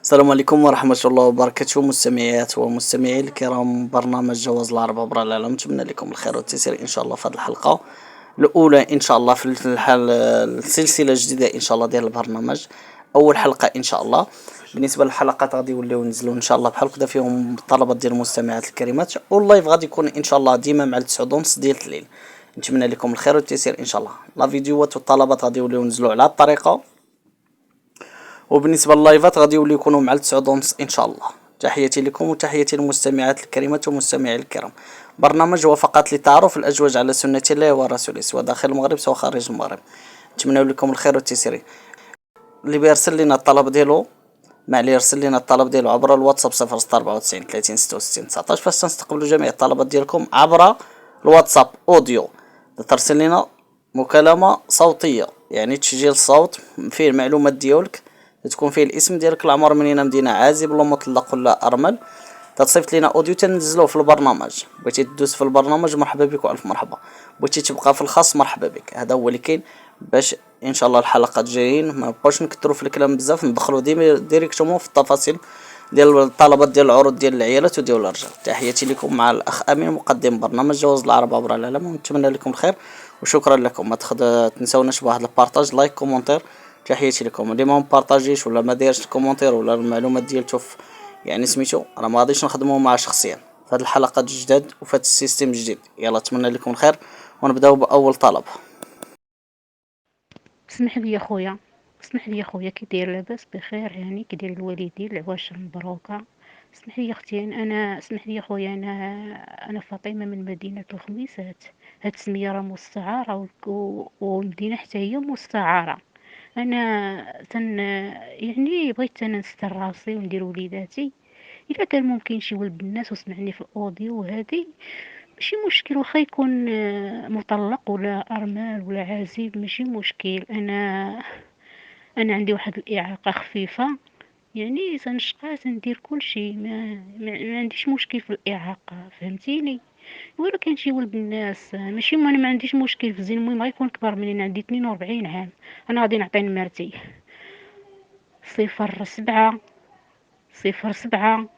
السلام عليكم ورحمة الله وبركاته، مستمعات ومستمعي الكرام برنامج جواز العرب عبر العالم. نتمنى لكم الخير والتيسير إن شاء الله في هذه الحلقة الأولى إن شاء الله في السلسلة الجديدة إن شاء الله ديال البرنامج. أول حلقة إن شاء الله. بالنسبة للحلقات غادي يوليو نزلوا إن شاء الله بحال هكذا فيهم الطلبات ديال المستمعات الكريمات، واللايف غادي يكون إن شاء الله ديما مع 9:30 ديال الليل. نتمنى لكم الخير والتيسير إن شاء الله. لا فيديوهات والطلبات غادي يوليو نزلوا على هذه الطريقة، وبالنسبه لللايفات غادي يوليو يكونوا مع 9:30 ان شاء الله. تحياتي لكم وتحياتي للمستمعات الكريمات ومستمعي الكرام. برنامج هو فقط لتعرف الازواج على سنة الله ورسوله، سواء داخل المغرب سواء خارج المغرب. نتمنى لكم الخير والتيسير. اللي بيرسل لنا الطلب ديالو مع اللي يرسل لنا الطلب ديالو عبر الواتساب 094 30 66 19، فاش تنستقبلوا جميع الطلبات ديالكم عبر الواتساب اوديو. ترسل لنا مكالمة صوتية، يعني تسجيل صوت فيه المعلومات ديالك، تكون فيه الاسم ديالك، العمر، منين، مدينة، عازب ولا مطلق ولا ارمل. تصيفط لنا اوديو تنزلوه في البرنامج. بغيتي تدوز في البرنامج مرحبا بك والف مرحبا، بغيتي تبقى في الخاص مرحبا بك. هذا هو اللي كاين، باش ان شاء الله الحلقات جايين ما نبقاوش نكثروا في الكلام بزاف، ندخلوا ديريكتومون في التفاصيل ديال الطلبات ديال العروض ديال العيالات وديال الرجال. تحياتي لكم مع الاخ امين مقدم برنامج جواز العرب عبر العالم، ونتمنى لكم الخير وشكرا لكم. ما تنساوناش بواحد البارطاج، لايك، كومونتير. تحياتي لكم. اللي ما مبارطاجيش ولا ما دايرش الكومونتير ولا المعلومات ديالته يعني سميتو، راه ما غاديش نخدموا معاه شخصيا في هذه الحلقات الجداد وفي هذا السيستم الجديد. يلا اتمنى لكم الخير ونبداو باول طلب. اسمح لي يا خويا كي داير؟ لاباس بخير؟ يعني كي داير الوالدين العواشر مبروكه؟ اسمح لي يا اختي، اسمح لي يا خويا، انا فاطمه من مدينه الخميسات. هاد السميه راه مستعاره والمدينه حتى هي مستعاره. انا يعني بغيت انا نستر راسي وندير وليداتي. اذا كان ممكن شي ولد الناس وسمعني في الاوديو هادي، ماشي مشكل، واخا يكون مطلق ولا ارمل ولا عازب، ماشي مشكل. انا عندي واحد الاعاقه خفيفه، يعني تنشقى تندير كلشي، ما عنديش مشكل في الاعاقه، فهمتيني؟ ولا كان شي ولد الناس، ماشي انا ما عنديش مشكل في الزين، المهم غيكون كبر مني. أنا عندي 42 عام. انا غادي نعطي نمرتي: 07 07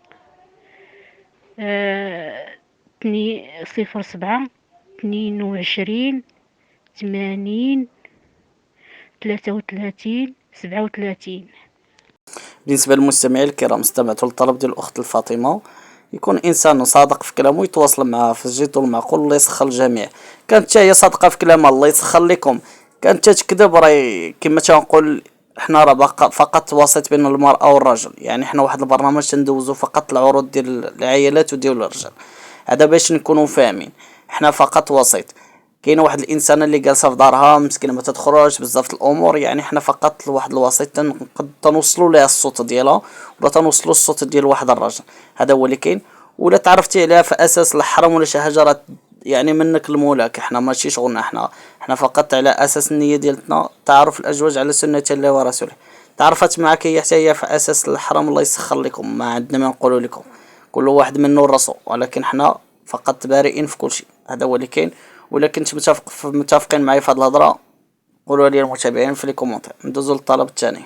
07 22 80 33 37. بالنسبه للمستمعين الكرام، استمعتوا للطلب ديال الاخت الفاطمه. يكون انسان صادق في كلامه، يتواصل معها في الجد والمعقول، الله يسخر الجميع. كانت حتى هي صادقه في كلامها، الله يسخر لكم. كانت تكذب، راه كما تنقول حنا راه فقط وسيط بين المرأة والرجل. يعني حنا واحد البرنامج تندوزو فقط العروض ديال العائلات وديال الرجال، هذا باش نكونوا فاهمين. حنا فقط وسيط. كاينه واحد الانسانه اللي جالسه في دارها مسكينه ما تدخلش بزاف الامور، يعني حنا فقط لواحد الوسيط تنقد تنوصلوا لها الصوت ديالها، ولا تنوصلوا الصوت ديال واحد الراجل. هذا هو اللي كاين. ولا تعرفتي عليها في اساس الحرام ولا شي حاجه، راه يعني منك المولاك. حنا ماشي شغلنا، حنا فقط على اساس النيه ديالتنا تعرف الازواج على سنه الله ورسوله. تعرفت معك هي حتى هي في اساس الحرام، الله يسخر لكم. ما عندنا ما نقولوا لكم، كل واحد منه الرسول، ولكن حنا فقط بارئين في كل شيء. هذا هو اللي كاين. ولا كنت متفقين معايا في هذه الهضره، قولوا لي المتابعين في لي كومونتير. ندوزو للطلب الثاني.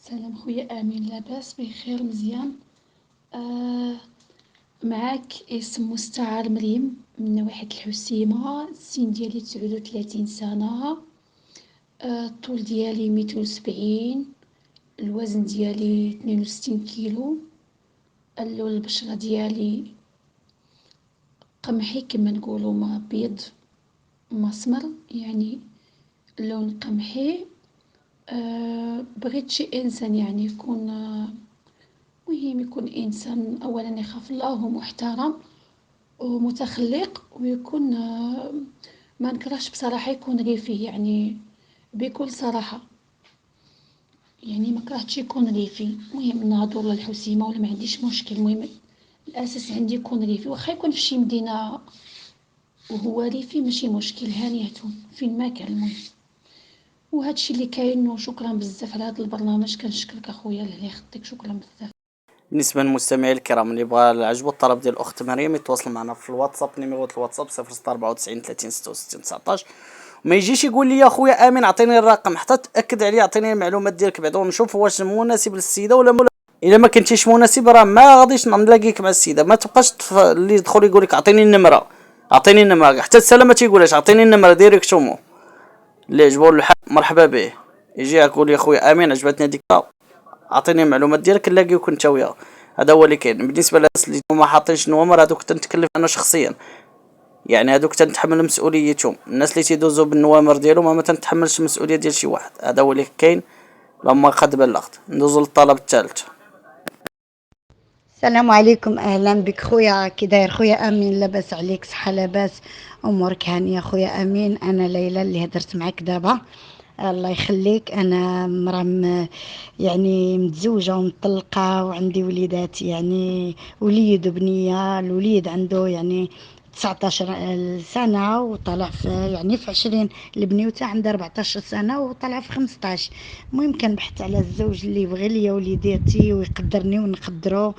سلام خويا امين، لاباس بخير مزيان. آه معاك اسم مستعار مريم من نواحي الحسيمه، السن ديالي 39 سنه، الطول ديالي 170، الوزن ديالي 62 كيلو، اللون البشره ديالي قمحي كما نقولوا، ما ابيض ما اسمر، يعني اللون قمحي. بغيت شي انسان يعني يكون مهم، يكون انسان اولا يخاف الله ومحترم ومتخلق، ويكون ما نكرهش بصراحه، يكون ريفي يعني بكل صراحه، يعني ما كرهتش يكون ريفي. المهم نهضر ولا الحسيمه ولا ما عنديش مشكل، المهم الاساس عندي يكون ريفي، واخا يكون في شي مدينه وهو ريفي ماشي مشكل، هانيتون فين ما كان. المهم وهادشي اللي كاين، وشكرا بزاف على هذا البرنامج. كنشكرك اخويا الله يخليك، شكرا بزاف. بالنسبه للمستمعين الكرام اللي بغى عجبو الطلب ديال الاخت مريم، يتواصل معنا في الواتساب. نيميرو الواتساب 094 30 66 19. ما يجيش يقول لي يا خويا امين اعطيني الرقم حتى تاكد عليه، اعطيني المعلومات ديالك بعدا ونشوف واش مناسب للسيده ولا الا ما كنتيش مناسب راه ما غاديش نلاقيك مع السيده. ما تبقاش اللي يدخل يقول لك اعطيني النمره، اعطيني النمره، حتى السلام ما تيقولهاش اعطيني النمره ديريكتومون. اللي عجبو الحال مرحبا به، يجي يقول يا خويا امين عجبتني هذيك، اعطيني المعلومات ديالك نلاقيوك انت وياه. هذا هو اللي كاين. بالنسبه للناس اللي ما حاطينش نوامر هذوك تنتكلف انا شخصيا، يعني هذوك تنتحمل مسؤوليتهم. الناس اللي تيدوزوا بالنوامر ديالهم ما تنتحملش المسؤوليه ديال شي واحد. هذا هو اللي كاين. لما قد بلغت ندوزو للطلب الثالث. السلام عليكم، اهلا بك خويا. كي داير خويا امين؟ لاباس عليك؟ صحه لاباس؟ امورك هانيه خويا امين؟ انا ليلى اللي هدرت معاك دابا. الله يخليك. انا يعني متزوجه ومطلقه وعندي وليدات، يعني وليد وبنيه. الوليد عنده يعني 19 سنة وطلع في يعني في 20. البنيوتة عندها 14 سنة وطلع في 15. المهم كنبحث على الزوج اللي يبغي ليا وليداتي ويقدرني ونقدرو.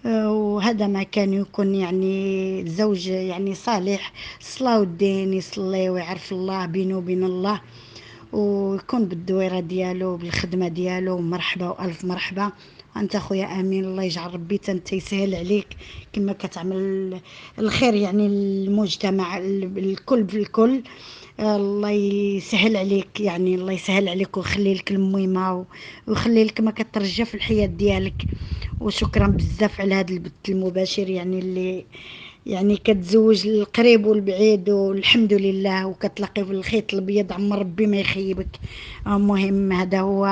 وهذا ما كان يكون يعني زوج يعني صالح، صلاة والدين، يصلي ويعرف الله بينه وبين الله، ويكون بالدويرة ديالو بالخدمة ديالو. مرحبا وألف مرحبا. أنت خويا أمين الله يجعل ربي تنت يسهل عليك كما كتعمل الخير يعني المجتمع الكل بالكل. الله يسهل عليك، يعني الله يسهل عليك ويخلي لك الميمة ويخلي لك ما كترجى في الحياة ديالك. وشكرا بزاف على هذا البث المباشر، يعني اللي يعني كتزوج القريب والبعيد والحمد لله، وكتلاقي في الخيط الابيض عمر ربي ما يخيبك. المهم هذا هو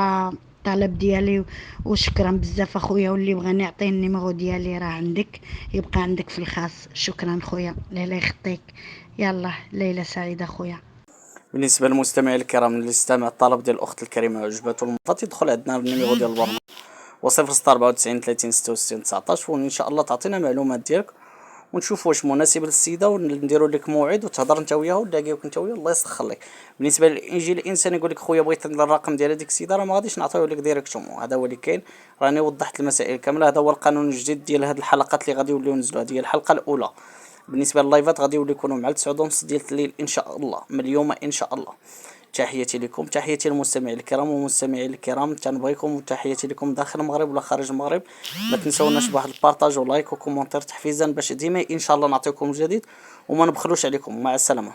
الطلب ديالي. وشكرا بزاف اخويا، واللي بغاني يعطيني النيميرو ديالي راه عندك، يبقى عندك في الخاص. شكرا خويا، ليلى يخطيك. يلا ليلى سعيده خويا. بالنسبه للمستمعين الكرام اللي استمع الطلب ديال الاخت الكريمه عجبته المفات يدخل عندنا النيميرو ديال البرنامج وصفر 94 30 66 19، وان شاء الله تعطينا معلومات ديالك ونشوف واش مناسب للسيده ونديروا لك موعد وتهضر انت وياها ونلاقيوك انت وياها. الله يسخر لك. بالنسبه للانجيل الانسان يقول لك خويا بغيت الرقم ديال هذيك السيده، راه ما غاديش نعطيو لك ديريكتومون. هذا هو اللي كاين. راني وضحت المسائل كامله. هذا هو القانون الجديد ديال هذه الحلقات اللي غادي يوليو نزلوا. هذه هي الحلقه الاولى. بالنسبه لللايفات غادي يوليو يكونوا مع 9:30 ديال الليل ان شاء الله، من اليوم ان شاء الله. تحياتي لكم، تحياتي للمستمعين الكرام والمستمعين الكرام، تنبغيكم، وتحياتي لكم داخل المغرب ولا خارج المغرب. ما تنسوناش بواحد البارطاج ولايك وكومونتير تحفيزا باش ديما ان شاء الله نعطيكم جديد وما نبخلوش عليكم. مع السلامه.